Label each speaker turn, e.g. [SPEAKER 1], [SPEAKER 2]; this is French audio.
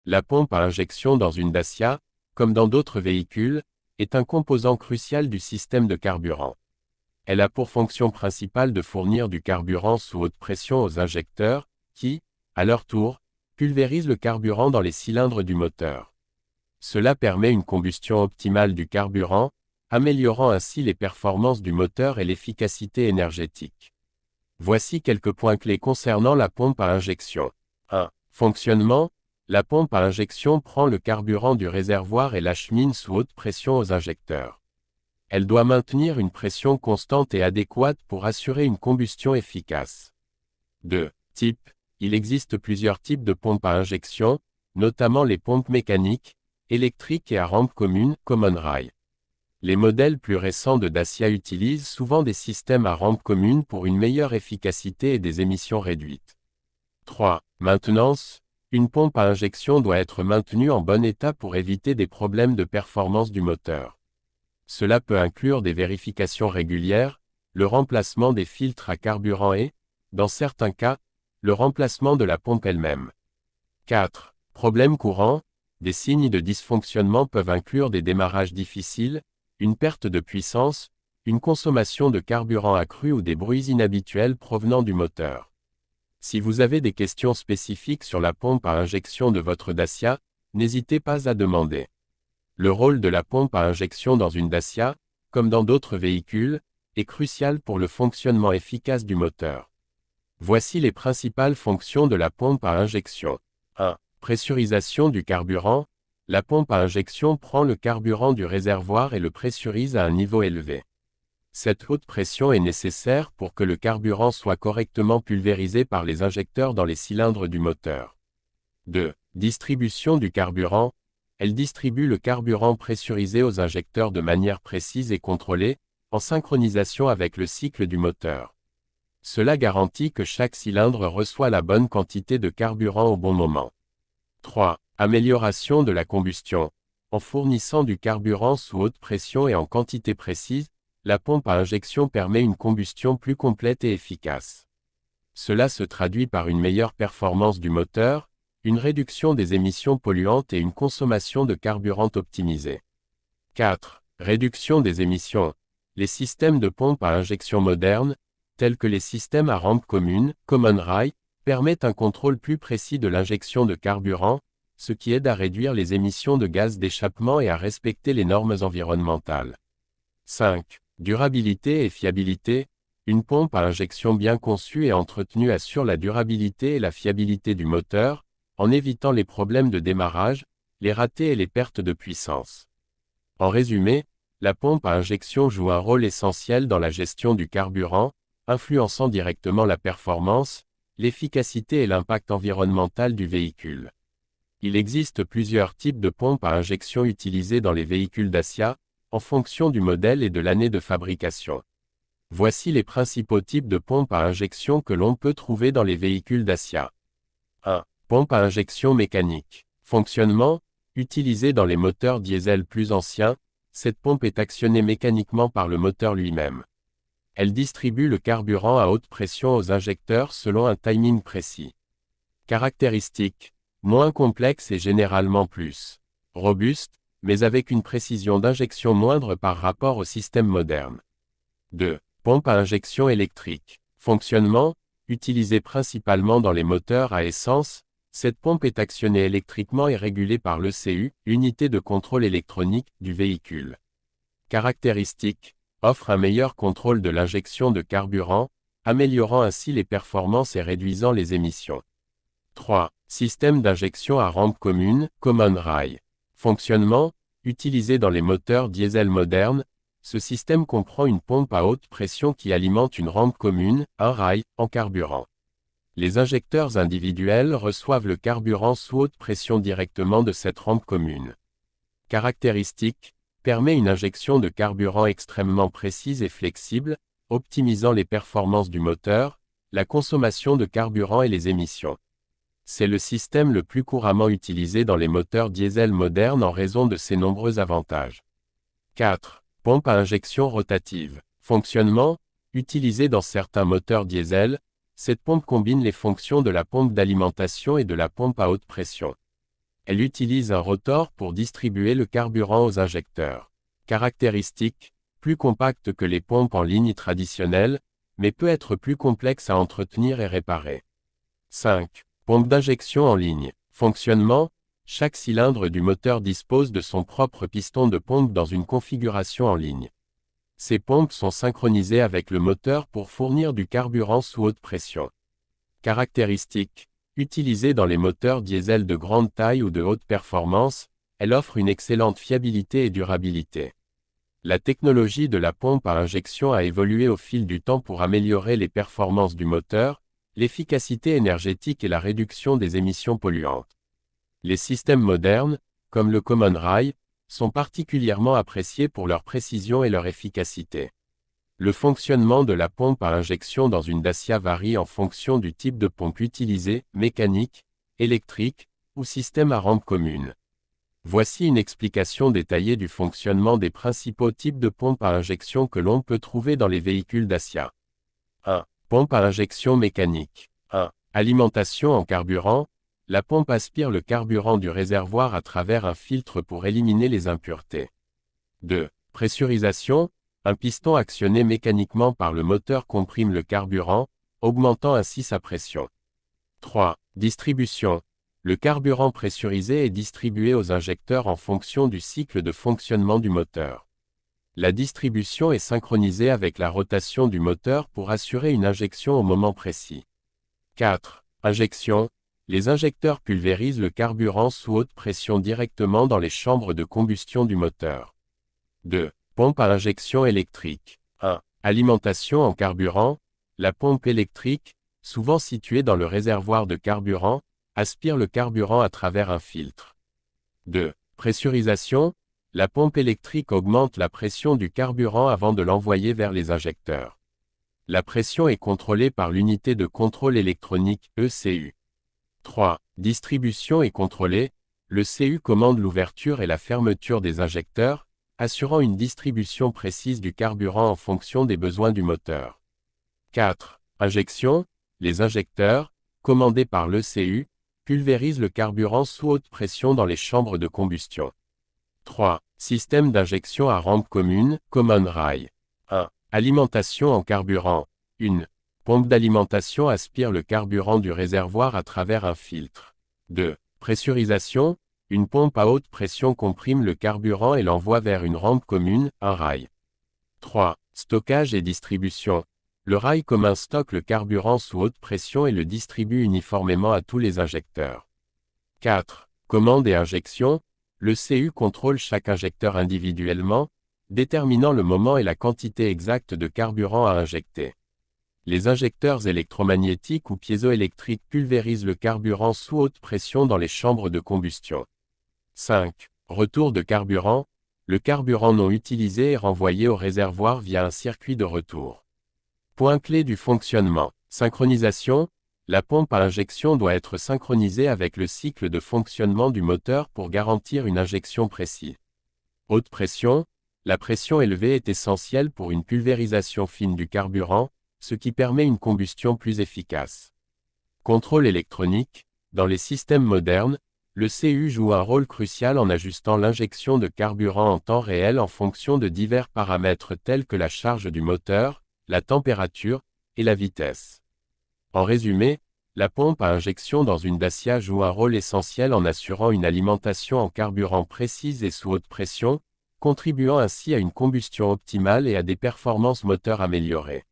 [SPEAKER 1] La pompe à injection dans une Dacia, comme dans d'autres véhicules, est un composant crucial du système de carburant. Elle a pour fonction principale de fournir du carburant sous haute pression aux injecteurs, qui, à leur tour, pulvérisent le carburant dans les cylindres du moteur. Cela permet une combustion optimale du carburant, améliorant ainsi les performances du moteur et l'efficacité énergétique. Voici quelques points clés concernant la pompe à injection. 1. Fonctionnement. La pompe à injection prend le carburant du réservoir et l'achemine sous haute pression aux injecteurs. Elle doit maintenir une pression constante et adéquate pour assurer une combustion efficace. 2. Type. Il existe plusieurs types de pompes à injection, notamment les pompes mécaniques, électriques et à rampe commune, common rail. Les modèles plus récents de Dacia utilisent souvent des systèmes à rampe commune pour une meilleure efficacité et des émissions réduites. 3. Maintenance. Une pompe à injection doit être maintenue en bon état pour éviter des problèmes de performance du moteur. Cela peut inclure des vérifications régulières, le remplacement des filtres à carburant et, dans certains cas, le remplacement de la pompe elle-même. 4. Problèmes courants. Des signes de dysfonctionnement peuvent inclure des démarrages difficiles, une perte de puissance, une consommation de carburant accrue ou des bruits inhabituels provenant du moteur. Si vous avez des questions spécifiques sur la pompe à injection de votre Dacia, n'hésitez pas à demander. Le rôle de la pompe à injection dans une Dacia, comme dans d'autres véhicules, est crucial pour le fonctionnement efficace du moteur. Voici les principales fonctions de la pompe à injection. 1. Pressurisation du carburant. La pompe à injection prend le carburant du réservoir et le pressurise à un niveau élevé. Cette haute pression est nécessaire pour que le carburant soit correctement pulvérisé par les injecteurs dans les cylindres du moteur. 2. Distribution du carburant. Elle distribue le carburant pressurisé aux injecteurs de manière précise et contrôlée, en synchronisation avec le cycle du moteur. Cela garantit que chaque cylindre reçoit la bonne quantité de carburant au bon moment. 3. Amélioration de la combustion. En fournissant du carburant sous haute pression et en quantité précise, la pompe à injection permet une combustion plus complète et efficace. Cela se traduit par une meilleure performance du moteur, une réduction des émissions polluantes et une consommation de carburant optimisée. 4. Réduction des émissions. Les systèmes de pompe à injection modernes, tels que les systèmes à rampe commune, common rail, permettent un contrôle plus précis de l'injection de carburant, ce qui aide à réduire les émissions de gaz d'échappement et à respecter les normes environnementales. 5. Durabilité et fiabilité. Une pompe à injection bien conçue et entretenue assure la durabilité et la fiabilité du moteur, en évitant les problèmes de démarrage, les ratés et les pertes de puissance. En résumé, la pompe à injection joue un rôle essentiel dans la gestion du carburant, influençant directement la performance, l'efficacité et l'impact environnemental du véhicule. Il existe plusieurs types de pompes à injection utilisées dans les véhicules Dacia, en fonction du modèle et de l'année de fabrication. Voici les principaux types de pompes à injection que l'on peut trouver dans les véhicules Dacia. 1. Pompe à injection mécanique. Fonctionnement. Utilisée dans les moteurs diesel plus anciens, cette pompe est actionnée mécaniquement par le moteur lui-même. Elle distribue le carburant à haute pression aux injecteurs selon un timing précis. Caractéristiques. Moins complexe et généralement plus robuste, mais avec une précision d'injection moindre par rapport au système moderne. 2. Pompe à injection électrique. Fonctionnement. Utilisée principalement dans les moteurs à essence, cette pompe est actionnée électriquement et régulée par l'ECU, unité de contrôle électronique, du véhicule. Caractéristiques. Offre un meilleur contrôle de l'injection de carburant, améliorant ainsi les performances et réduisant les émissions. 3. Système d'injection à rampe commune, common rail. Fonctionnement. Utilisé dans les moteurs diesel modernes, ce système comprend une pompe à haute pression qui alimente une rampe commune, un rail, en carburant. Les injecteurs individuels reçoivent le carburant sous haute pression directement de cette rampe commune. Caractéristique. Permet une injection de carburant extrêmement précise et flexible, optimisant les performances du moteur, la consommation de carburant et les émissions. C'est le système le plus couramment utilisé dans les moteurs diesel modernes en raison de ses nombreux avantages. 4. Pompe à injection rotative. Fonctionnement. Utilisée dans certains moteurs diesel, cette pompe combine les fonctions de la pompe d'alimentation et de la pompe à haute pression. Elle utilise un rotor pour distribuer le carburant aux injecteurs. Caractéristiques, plus compacte que les pompes en ligne traditionnelles, mais peut être plus complexe à entretenir et réparer. 5. Pompe d'injection en ligne. Fonctionnement, chaque cylindre du moteur dispose de son propre piston de pompe dans une configuration en ligne. Ces pompes sont synchronisées avec le moteur pour fournir du carburant sous haute pression. Caractéristiques, utilisée dans les moteurs diesel de grande taille ou de haute performance, elle offre une excellente fiabilité et durabilité. La technologie de la pompe à injection a évolué au fil du temps pour améliorer les performances du moteur, l'efficacité énergétique et la réduction des émissions polluantes. Les systèmes modernes, comme le Common Rail, sont particulièrement appréciés pour leur précision et leur efficacité. Le fonctionnement de la pompe à injection dans une Dacia varie en fonction du type de pompe utilisée, mécanique, électrique ou système à rampe commune. Voici une explication détaillée du fonctionnement des principaux types de pompes à injection que l'on peut trouver dans les véhicules Dacia. 1. Pompe à injection mécanique. 1. Alimentation en carburant. La pompe aspire le carburant du réservoir à travers un filtre pour éliminer les impuretés. 2. Pressurisation. Un piston actionné mécaniquement par le moteur comprime le carburant, augmentant ainsi sa pression. 3. Distribution. Le carburant pressurisé est distribué aux injecteurs en fonction du cycle de fonctionnement du moteur. La distribution est synchronisée avec la rotation du moteur pour assurer une injection au moment précis. 4. Injection. Les injecteurs pulvérisent le carburant sous haute pression directement dans les chambres de combustion du moteur. 2. Pompe à injection électrique. 1. Alimentation en carburant. La pompe électrique, souvent située dans le réservoir de carburant, aspire le carburant à travers un filtre. 2. Pressurisation. La pompe électrique augmente la pression du carburant avant de l'envoyer vers les injecteurs. La pression est contrôlée par l'unité de contrôle électronique, ECU. 3. Distribution est contrôlée. Le CU commande l'ouverture et la fermeture des injecteurs, assurant une distribution précise du carburant en fonction des besoins du moteur. 4. Injection. Les injecteurs, commandés par l'ECU, pulvérisent le carburant sous haute pression dans les chambres de combustion. 3. Système d'injection à rampe commune, Common Rail. 1. Alimentation en carburant. 1. Pompe d'alimentation aspire le carburant du réservoir à travers un filtre. 2. Pressurisation. Une pompe à haute pression comprime le carburant et l'envoie vers une rampe commune, un rail. 3. Stockage et distribution. Le rail commun stocke le carburant sous haute pression et le distribue uniformément à tous les injecteurs. 4. Commande et injection. Le CU contrôle chaque injecteur individuellement, déterminant le moment et la quantité exacte de carburant à injecter. Les injecteurs électromagnétiques ou piézoélectriques pulvérisent le carburant sous haute pression dans les chambres de combustion. 5. Retour de carburant. Le carburant non utilisé est renvoyé au réservoir via un circuit de retour. Point clé du fonctionnement. Synchronisation. La pompe à injection doit être synchronisée avec le cycle de fonctionnement du moteur pour garantir une injection précise. Haute pression. La pression élevée est essentielle pour une pulvérisation fine du carburant, ce qui permet une combustion plus efficace. Contrôle électronique. Dans les systèmes modernes, le CU joue un rôle crucial en ajustant l'injection de carburant en temps réel en fonction de divers paramètres tels que la charge du moteur, la température et la vitesse. En résumé, la pompe à injection dans une Dacia joue un rôle essentiel en assurant une alimentation en carburant précise et sous haute pression, contribuant ainsi à une combustion optimale et à des performances moteurs améliorées.